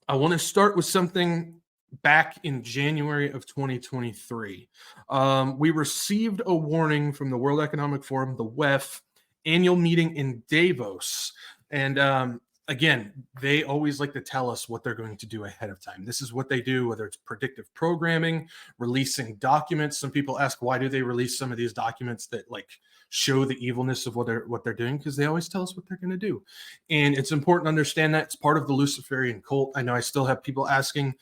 I want to start with something back in January of 2023. We received a warning from the World Economic Forum, the WEF, annual meeting in Davos. And again, they always like to tell us what they're going to do ahead of time. This is what they do, whether it's predictive programming, releasing documents. Some people ask, why do they release some of these documents that like show the evilness of what they're doing? Because they always tell us what they're going to do. And it's important to understand that it's part of the Luciferian cult. I know I still have people asking,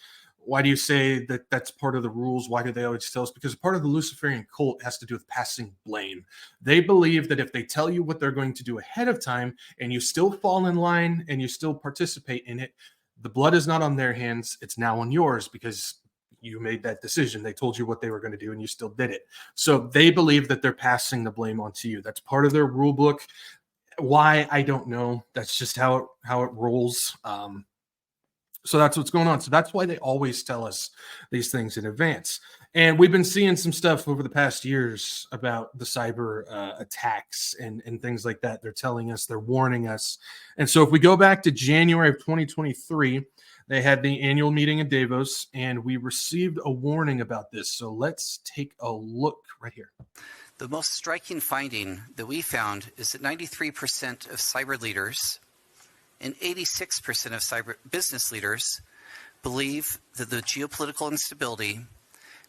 why do you say that that's part of the rules? Why do they always tell us? Because part of the Luciferian cult has to do with passing blame. They believe that if they tell you what they're going to do ahead of time and you still fall in line and you still participate in it, the blood is not on their hands. It's now on yours because you made that decision. They told you what they were going to do and you still did it. So they believe that they're passing the blame onto you. That's part of their rule book. Why, I don't know. That's just how it rolls. So that's what's going on. So that's why they always tell us these things in advance. And we've been seeing some stuff over the past years about the cyber attacks and things like that. They're telling us, they're warning us. And so if we go back to January of 2023, they had the annual meeting in Davos, and we received a warning about this. So let's take a look right here. The most striking finding that we found is that 93% of cyber leaders and 86% of cyber business leaders believe that the geopolitical instability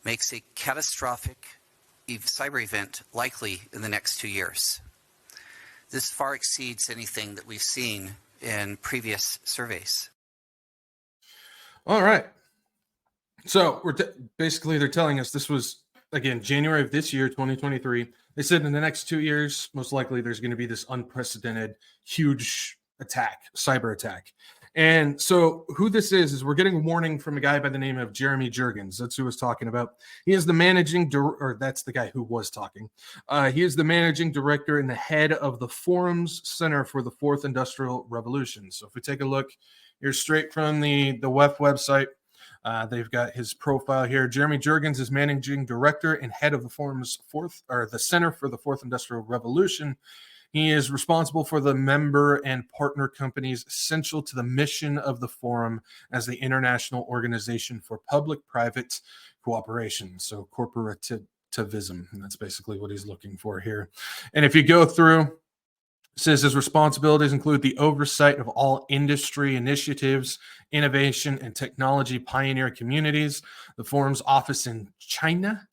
makes a catastrophic cyber event likely in the next 2 years. This far exceeds anything that we've seen in previous surveys. All right. So basically they're telling us this was, again, January of this year, 2023. They said in the next 2 years, most likely there's going to be this unprecedented, huge attack, cyber attack. And so who this is we're getting a warning from a guy by the name of Jeremy Jurgens. That's who was talking about. He is the that's the guy who was talking. He is the managing director and the head of the Forum's Center for the Fourth Industrial Revolution. So if we take a look here straight from the WEF website, they've got his profile here. Jeremy Jurgens is managing director and head of the Forum's the Center for the Fourth Industrial Revolution. He is responsible for the member and partner companies essential to the mission of the Forum as the international organization for public-private cooperation. So corporativism, and that's basically what he's looking for here. And if you go through, it says his responsibilities include the oversight of all industry initiatives, innovation, and technology pioneer communities, the Forum's office in China,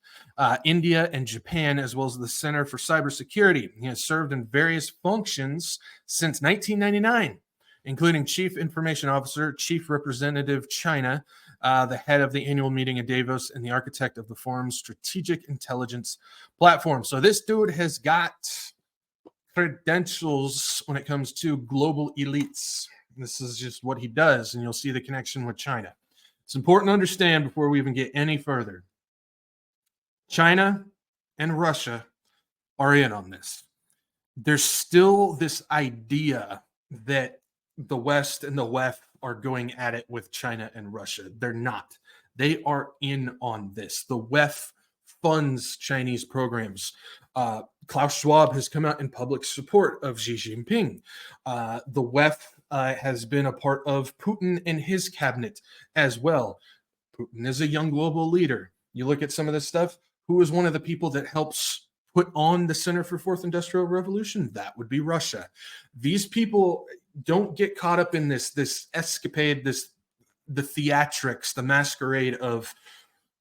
India, and Japan, as well as the Center for Cybersecurity. He has served in various functions since 1999, including Chief Information Officer, Chief Representative China, the head of the annual meeting in Davos, and the architect of the Forum's strategic intelligence platform. So this dude has got credentials when it comes to global elites. This is just what he does, and you'll see the connection with China. It's important to understand before we even get any further. China and Russia are in on this. There's still this idea that the West and the WEF are going at it with China and Russia. They're not. They are in on this. The WEF funds Chinese programs. Klaus Schwab has come out in public support of Xi Jinping. The WEF has been a part of Putin and his cabinet as well. Putin is a young global leader. You look at some of this stuff. Who is one of the people that helps put on the Center for Fourth Industrial Revolution? That would be Russia. These people don't get caught up in this escapade, the theatrics, the masquerade of,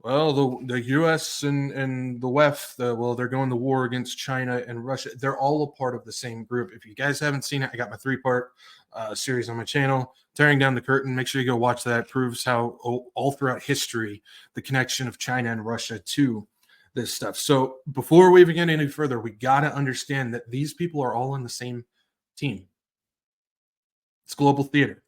well, the U.S. and the WEF, they're going to war against China and Russia. They're all a part of the same group. If you guys haven't seen it, I got my 3-part series on my channel, Tearing Down the Curtain. Make sure you go watch that. It proves how all throughout history, the connection of China and Russia to this stuff. So before we even get any further, we got to understand that these people are all on the same team. It's global theater.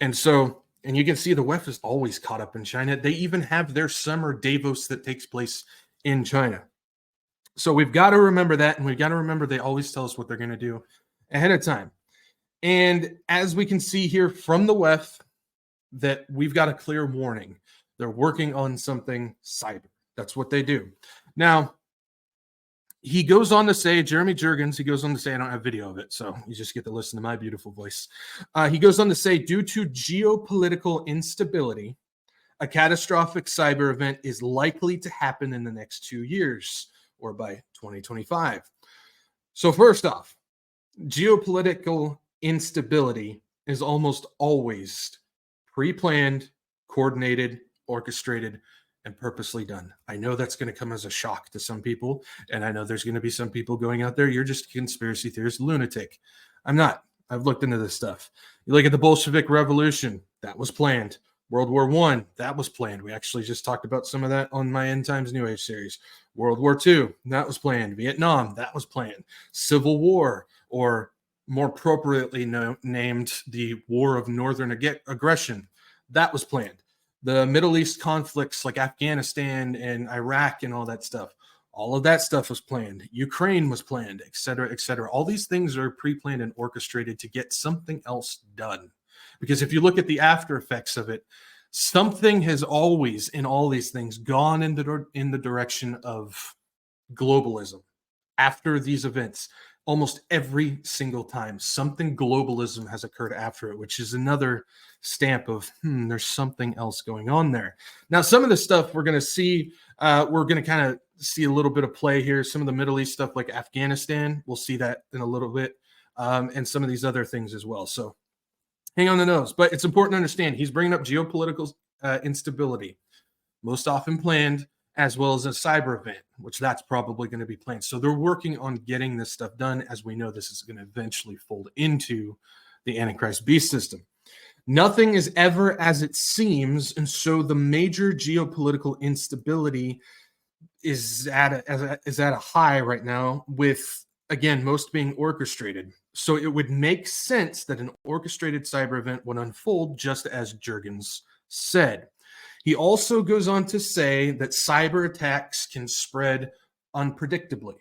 And so, and you can see the WEF is always caught up in China. They even have their summer Davos that takes place in China. So we've got to remember that, and we've got to remember they always tell us what they're going to do ahead of time. And as we can see here from the WEF, that we've got a clear warning. They're working on something cyber. That's what they do. Now, he goes on to say, Jeremy Jurgens, he goes on to say, I don't have video of it, so you just get to listen to my beautiful voice. He goes on to say, due to geopolitical instability, a catastrophic cyber event is likely to happen in the next 2 years or by 2025. So first off, geopolitical instability is almost always pre-planned, coordinated, orchestrated, and purposely done. I know that's going to come as a shock to some people, and I know there's going to be some people going out there, you're just a conspiracy theorist lunatic. I'm not. I've looked into this stuff. You look at the Bolshevik Revolution, that was planned. World War I, that was planned. We actually just talked about some of that on my End Times New Age series. World War II, that was planned. Vietnam, that was planned. Civil War, or more appropriately named the War of Northern Aggression, that was planned. The Middle East conflicts like Afghanistan and Iraq and all that stuff, all of that stuff was planned. Ukraine was planned, et cetera, et cetera. All these things are pre-planned and orchestrated to get something else done. Because if you look at the after effects of it, something has always, in all these things, gone in the direction of globalism. After these events, almost every single time, something globalism has occurred after it, which is another stamp of, there's something else going on there. Now, some of the stuff we're going to see, we're going to kind of see a little bit of play here. Some of the Middle East stuff like Afghanistan, we'll see that in a little bit, and some of these other things as well. So hang on the nose. But it's important to understand he's bringing up geopolitical instability, most often planned, as well as a cyber event, which that's probably going to be planned. So they're working on getting this stuff done, as we know this is going to eventually fold into the Antichrist beast system. Nothing is ever as it seems, and so the major geopolitical instability is at a high right now, with, again, most being orchestrated. So it would make sense that an orchestrated cyber event would unfold, just as Jurgens said. He also goes on to say that cyber attacks can spread unpredictably.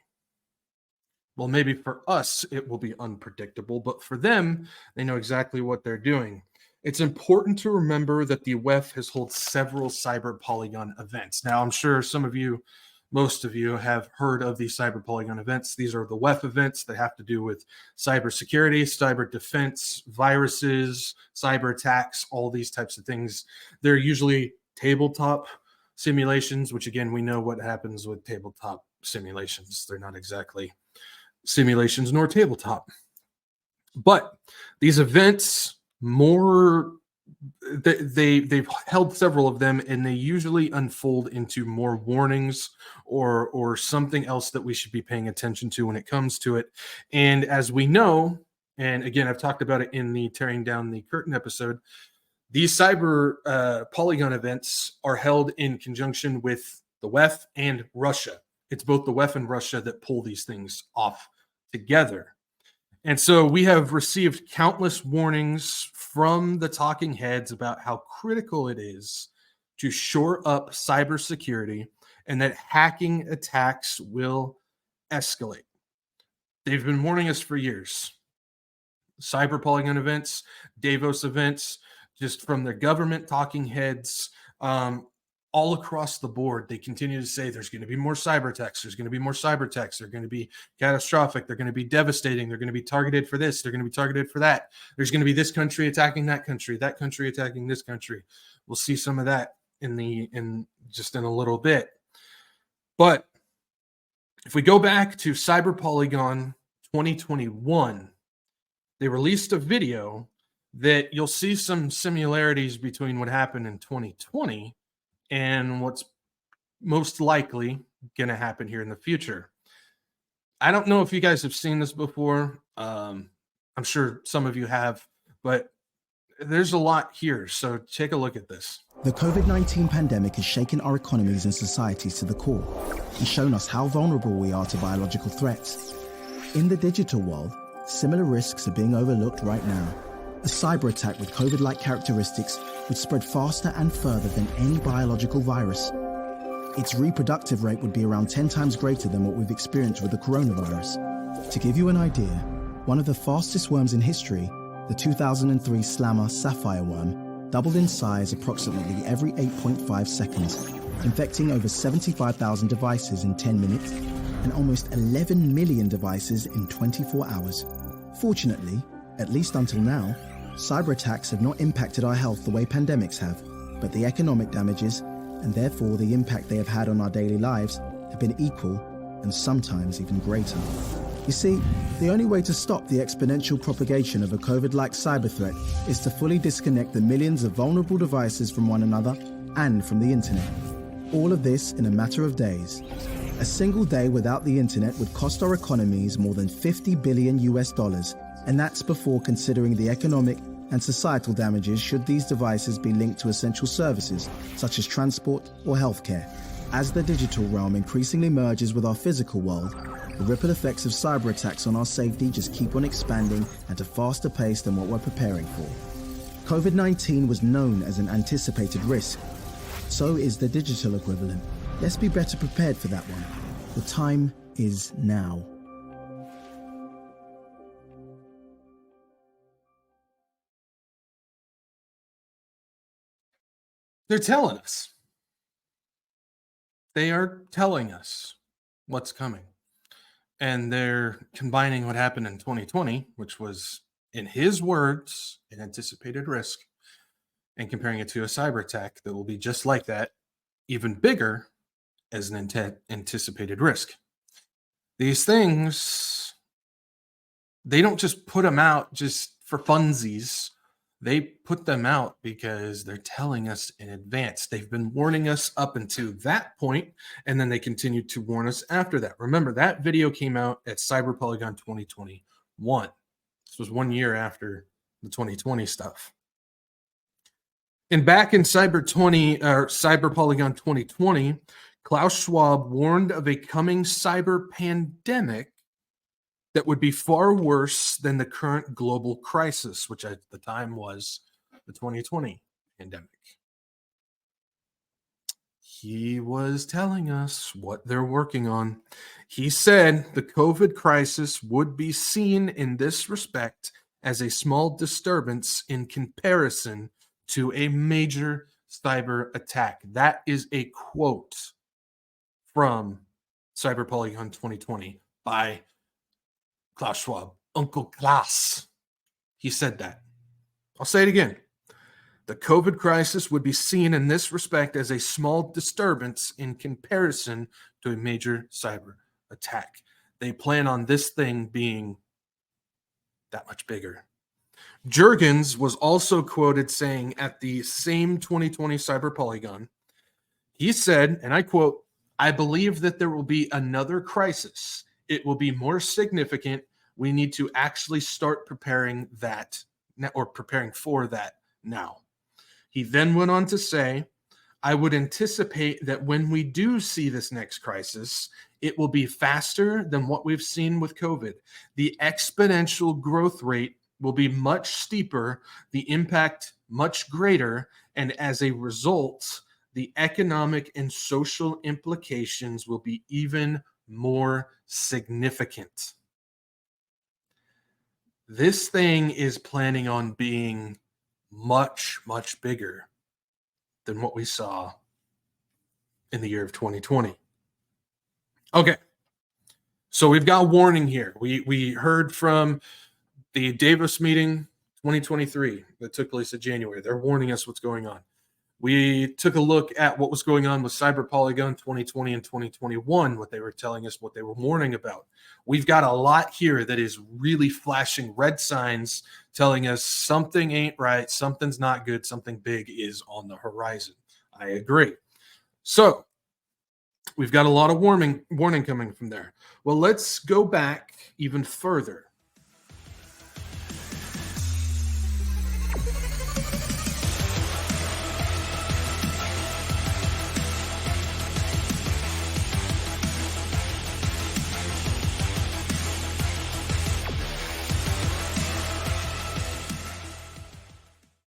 Well, maybe for us, it will be unpredictable, but for them, they know exactly what they're doing. It's important to remember that the WEF has held several Cyber Polygon events. Now, I'm sure most of you have heard of these Cyber Polygon events. These are the WEF events that have to do with cybersecurity, cyber defense, viruses, cyber attacks, all these types of things. They're usually tabletop simulations, which, again, we know what happens with tabletop simulations. They're not exactly simulations nor tabletop. But these events, they've held several of them, and they usually unfold into more warnings or something else that we should be paying attention to when it comes to it. And as we know, and again, I've talked about it in the Tearing Down the Curtain episode, these cyber Polygon events are held in conjunction with the WEF and Russia. It's both the WEF and Russia that pull these things off together. And so we have received countless warnings from the talking heads about how critical it is to shore up cybersecurity and that hacking attacks will escalate. They've been warning us for years. Cyber Polygon events, Davos events, just from the government talking heads, all across the board, they continue to say there's going to be more cyber attacks. There's going to be more cyber attacks. They're going to be catastrophic. They're going to be devastating. They're going to be targeted for this. They're going to be targeted for that. There's going to be this country attacking that country attacking this country. We'll see some of that in just in a little bit. But if we go back to Cyber Polygon 2021, they released a video that you'll see some similarities between what happened in 2020 and what's most likely going to happen here in the future. I don't know if you guys have seen this before. I'm sure some of you have, but there's a lot here. So take a look at this. The COVID-19 pandemic has shaken our economies and societies to the core and shown us how vulnerable we are to biological threats. In the digital world, similar risks are being overlooked right now. A cyber attack with COVID-like characteristics would spread faster and further than any biological virus. Its reproductive rate would be around 10 times greater than what we've experienced with the coronavirus. To give you an idea, one of the fastest worms in history, the 2003 Slammer sapphire worm, doubled in size approximately every 8.5 seconds, infecting over 75,000 devices in 10 minutes. and almost 11 million devices in 24 hours. Fortunately, at least until now, cyber attacks have not impacted our health the way pandemics have, but the economic damages, and therefore the impact they have had on our daily lives, have been equal and sometimes even greater. You see, the only way to stop the exponential propagation of a COVID-like cyber threat is to fully disconnect the millions of vulnerable devices from one another and from the internet. All of this in a matter of days. A single day without the internet would cost our economies more than $50 billion, and that's before considering the economic and societal damages should these devices be linked to essential services such as transport or healthcare. As the digital realm increasingly merges with our physical world, the ripple effects of cyber attacks on our safety just keep on expanding at a faster pace than what we're preparing for. COVID-19 was known as an anticipated risk. So is the digital equivalent. Let's be better prepared for that one. The time is now. They're telling us. They are telling us what's coming. And they're combining what happened in 2020, which was, in his words, an anticipated risk, and comparing it to a cyber attack that will be just like that, even bigger, as an anticipated risk. These things, they don't just put them out just for funsies. They put them out because they're telling us in advance. They've been warning us up until that point, and then they continued to warn us after that. Remember, that video came out at Cyber Polygon 2021. This was 1 year after the 2020 stuff. And back in Cyber Polygon 2020, Klaus Schwab warned of a coming cyber pandemic that would be far worse than the current global crisis, which at the time was the 2020 pandemic. He was telling us what they're working on. He said the COVID crisis would be seen in this respect as a small disturbance in comparison to a major cyber attack. That is a quote from Cyber Polygon 2020 by Klaus Schwab, Uncle Klaus. He said that. I'll say it again. The COVID crisis would be seen in this respect as a small disturbance in comparison to a major cyber attack. They plan on this thing being that much bigger. Jurgens was also quoted saying at the same 2020 Cyber Polygon, he said, and I quote, "I believe that there will be another crisis. It will be more significant. We need to actually start preparing that or preparing for that now." He then went on to say, "I would anticipate that when we do see this next crisis, it will be faster than what we've seen with COVID. The exponential growth rate will be much steeper, the impact much greater, and as a result, the economic and social implications will be even more significant." This thing is planning on being much, much bigger than what we saw in the year of 2020. Okay, so we've got a warning here. We heard from the Davos meeting 2023 that took place in January. They're warning us what's going on. We took a look at what was going on with Cyber Polygon 2020 and 2021, what they were telling us, what they were warning about. We've got a lot here that is really flashing red signs telling us something ain't right, something's not good, something big is on the horizon. I agree. So we've got a lot of warning coming from there. Well, let's go back even further.